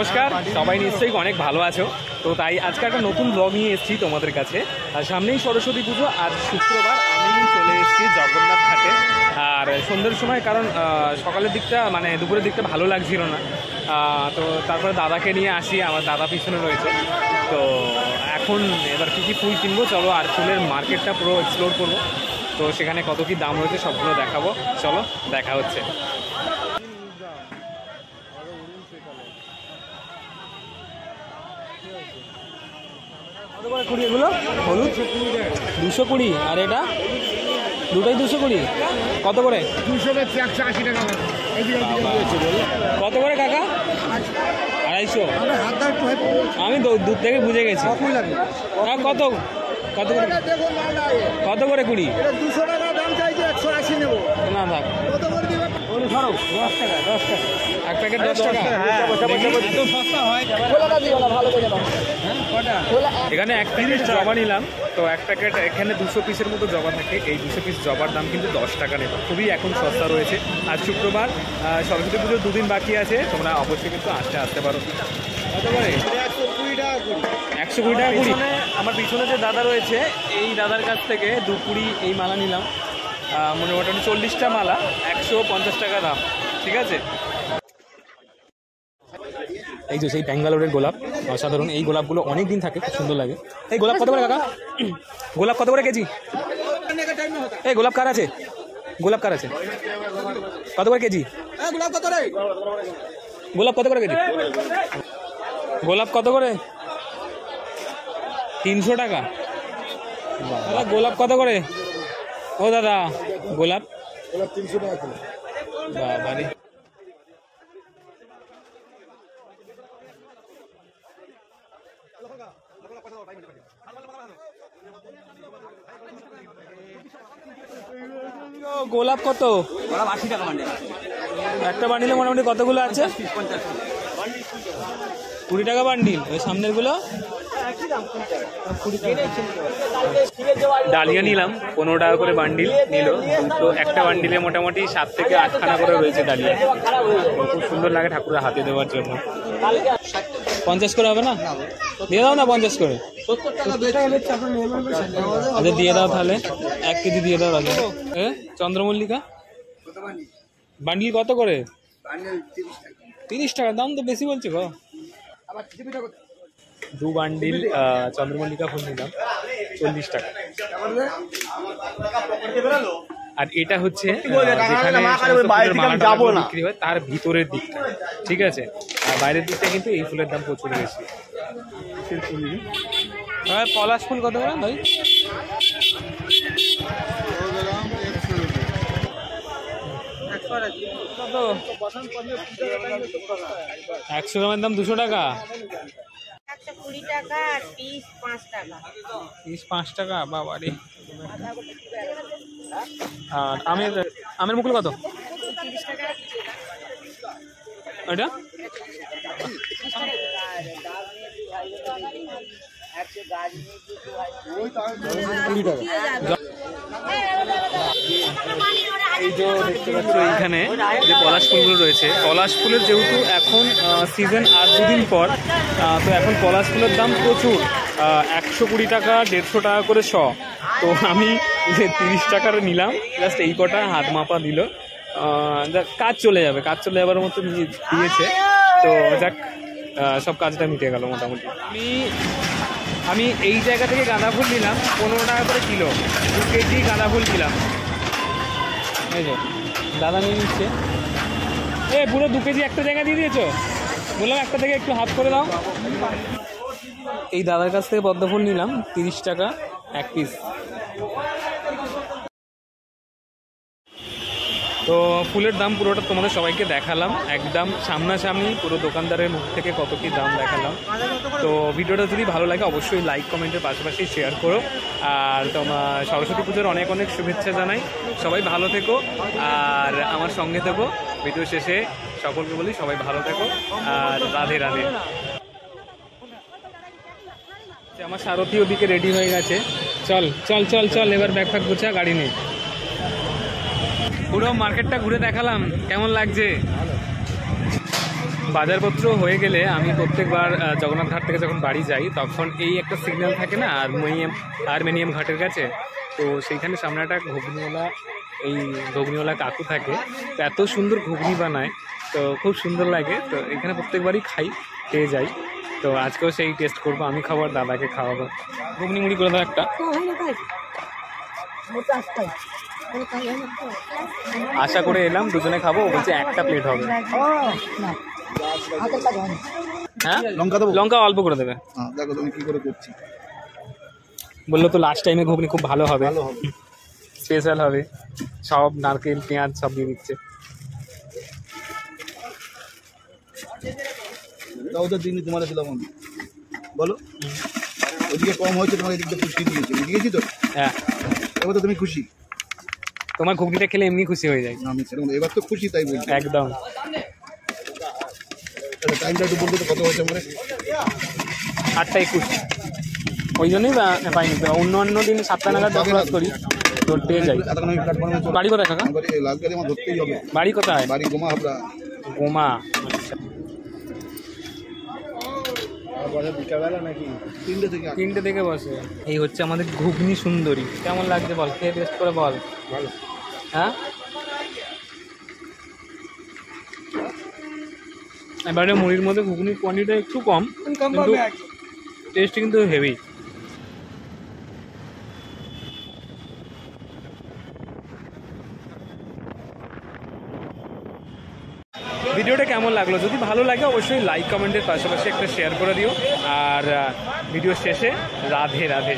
নমস্কার, সবাই নিশ্চয়ই অনেক ভালো আছো। তো তাই আজকে একটা নতুন ব্লগ নিয়ে এসেছি তোমাদের কাছে। আর সামনেই সরস্বতী পুজো, আর শুক্রবার আমি চলে এসেছি জগন্নাথ ঘাটে। আর সন্ধ্যের সময়, কারণ সকালের দিকটা মানে দুপুরের দিকটা ভালো লাগছিল না, তো তারপরে দাদাকে নিয়ে আসি, আমার দাদা পিছনে রয়েছে। তো এখন এবার কী ফুল কিনবো, চলো আর ফুলের মার্কেটটা পুরো এক্সপ্লোর করবো। তো সেখানে কত কী দাম রয়েছে সবগুলো দেখাবো, চলো দেখা হচ্ছে। কত করে কুড়ি এগুলো? হলুদ 220, আর এটা দুটোই 220। কত করে? 180 টাকা। কত করে কাকা? 250। আমি দূর থেকে বুঝে গেছি। কত কত করে? কত করে কুড়ি? 200 টাকা দাম চাইছে, 180 নেব। না থাক, 10 টাকা 10 টাকা এক প্যাকেট, 10 টাকা। এখানে এক প্যাকেট জবা নিলাম, তো এক প্যাকেট এখানে 200 পিসের মতো জবা থাকে। এই 200 পিস জবার দাম কিন্তু 10 টাকা নেব, খুবই এখন সস্তা রয়েছে। আর শুক্রবার সরস্বতী পুজোর 2 দিন বাকি আছে, তোমরা অবশ্যই কিন্তু আসতে পারো। কত করে? 120 টাকা কুড়ি। আমার পিছনে যে দাদা রয়েছে, এই দাদার কাছ থেকে 220 এই মালা নিলাম, মোটামুটি 40টা মালা, 150 টাকা দাম। ঠিক আছে। এই যে সেই ব্যাঙ্গালোরের গোলাপ, অসাধারণ। এই গোলাপগুলো অনেক দিন থাকে, খুব সুন্দর লাগে। এই গোলাপ কত করে কাকা? গোলাপ কত করে কেজি? এই গোলাপ কার আছে? গোলাপ কার আছে? কত করে কেজি? গোলাপ কত করে? গোলাপ কত করে কেজি? গোলাপ কত করে? 300 টাকা। দাদা গোলাপ কত করে? ও দাদা গোলাপ 300 টাকা কিলো। বাবারে, গোলাপ কত? 80 টাকা বান্ডিল। একটা বান্ডিলে মোটামুটি কতগুলো আছে? 20 টাকা বান্ডিল। ওই সামনের গুলো ডালিয়া নিলাম, 15 টাকা করে বান্ডিল নিল। তো একটা বান্ডিলে মোটামুটি 7 থেকে 8 খানা করে রয়েছে ডালিয়া। খুব সুন্দর লাগে ঠাকুরের হাতে দেওয়ার জন্য। 50 করে হবে না? দিয়ে দাও না 50 করে। আচ্ছা দিয়ে দাও তাহলে, 1 কেজি দিয়ে দাও তাহলে। চন্দ্রমল্লিকা বান্ডিল কত করে? 30 টাকা। দাম তো বেশি বলছে গো। 2 বান্ডিল চন্দ্রমল্লিকা ফুল নিলাম, 40 টাকা। আর এটা হচ্ছে যেখানে বিক্রি হয় তার ভিতরের দিকটা, ঠিক আছে। আর বাইরের দিকটা কিন্তু এই ফুলের দাম প্রচুর বেশি। পলাশ ফুল কত করে ভাই? 100 গ্রামের দাম 200 টাকা। 120 টাকা আর পিস 5 টাকা। পিস 5 টাকা, বাবা রে। আর আমের মুকুল কত? 30 টাকা। এটা এই যে দেখতে পাচ্ছ এইখানে যে পলাশ ফুলগুলো রয়েছে, পলাশ ফুলের যেহেতু এখন সিজন আর 2 দিন পর, তো এখন পলাশ ফুলের দাম প্রচুর। 120 টাকা, 150 টাকা করে শ। তো আমি 30 টাকার নিলাম, জাস্ট এই কটা হাত মাপা দিল। কাজ চলে যাবার মতো দিয়েছে। তো যাক, সব কাজটা মিটে গেল মোটামুটি। আমি এই জায়গা থেকে গাঁদা ফুল নিলাম 15 টাকা করে কিলো, 2 কেজি গাঁদা ফুল নিলাম। এই যে দাদা নিয়ে নিচ্ছে। পুরো 2 কেজি একটা জায়গা দিয়ে দিয়েছো? বললাম একটা থেকে একটু হাত করে দাও। এই দাদার কাছ থেকে পদ্ম ফুল নিলাম 30 টাকা 1 পিস। তো ফুলের দাম পুরোটা তোমাদের সবাইকে দেখালাম, একদম সামনাসামনি পুরো দোকানদারের মুখ থেকে কত কি দাম দেখালাম। তো ভিডিওটা যদি ভালো লাগে অবশ্যই লাইক কমেন্টের পাশাপাশি শেয়ার করো। আর তোমার সরস্বতী পুজোর অনেক অনেক শুভেচ্ছা জানাই। সবাই ভালো থেকো আর আমার সঙ্গে থেকো। ভিডিও শেষে সকলকে বলি সবাই ভালো থেকো আর রাধে রাধে। আমার সারথি ওদিকে রেডি হয়ে গেছে। চল চল চল চল, এবার ব্যাগ ফ্যাগ গোছা, গাড়ি নেই। পুরো মার্কেটটা ঘুরে দেখালাম, কেমন লাগছে? বাজারপত্র হয়ে গেলে আমি প্রত্যেকবার জগন্নাথ ঘাট থেকে যখন বাড়ি যাই তখন এই একটা সিগন্যাল থাকে না আর্মেনিয়াম ঘাটের কাছে, তো সেইখানে সামনে একটা ঘুগনিওয়ালা কাকু থাকে, তো এত সুন্দর ঘুগনি বানায়, তো খুব সুন্দর লাগে। তো এখানে প্রত্যেকবারই খেয়ে যাই, তো আজকেও সেই টেস্ট করবো, আমি খাবো আর দাদাকে খাওয়াবো। ঘুগনি মুড়ি করে দাও একটা। আশা করে এলাম দুজনে খাবো, বলছে একটা প্লেট হবে। হ্যাঁ লঙ্কা অল্প করে দেবে। দেখো তুমি কি করে করছি, বললো তো লাস্ট টাইমে ঘুগনি খুব ভালো হবে, স্পেশাল হবে, সব নারকেল পেঁয়াজ সব দিয়ে দিচ্ছে। তাও তো দিনই তোমার দিলাম আমি, বলো ওদিকে কম হয়েছে, তোমার এদিকে খুশি দিয়েছি, দিয়েছি তো। হ্যাঁ এবার তো তুমি খুশি, তোমার ঘুগনিটা খেলে এমনি খুশি হয়ে যায়। আমি সেরকম এবার তো খুশি, তাই বলছি। একদম। টাইমটা একটু বলতে তো কত হয়েছে আমার? 8:21, ওই জন্যই পাইনি। অন্য দিন 7টা নাগাদ ক্লাস করি, তো পেয়ে যাই। বাড়ি কোথায় কাকা? লালগাড়ি আমার ধরতেই হবে। বাড়ি কোথায়? বাড়ি গোমা হাবড়া। গোমা। বিকালবেলা নাকি 3টে থেকে বসে। এই হচ্ছে আমাদের ঘুগনি সুন্দরী। কেমন লাগছে বল, খেয়ে টেস্ট করে বল। ভালো। হ্যাঁ এবারে মুড়ির মধ্যে ঘুগনির কোয়ান্টিটি একটু কম, কিন্তু টেস্ট কিন্তু হেভি। ভিডিওটা কেমন লাগলো? যদি ভালো লাগে অবশ্যই লাইক কমেন্টের পাশাপাশি একটা শেয়ার করে দিও, আর ভিডিও শেষে রাধে রাধে।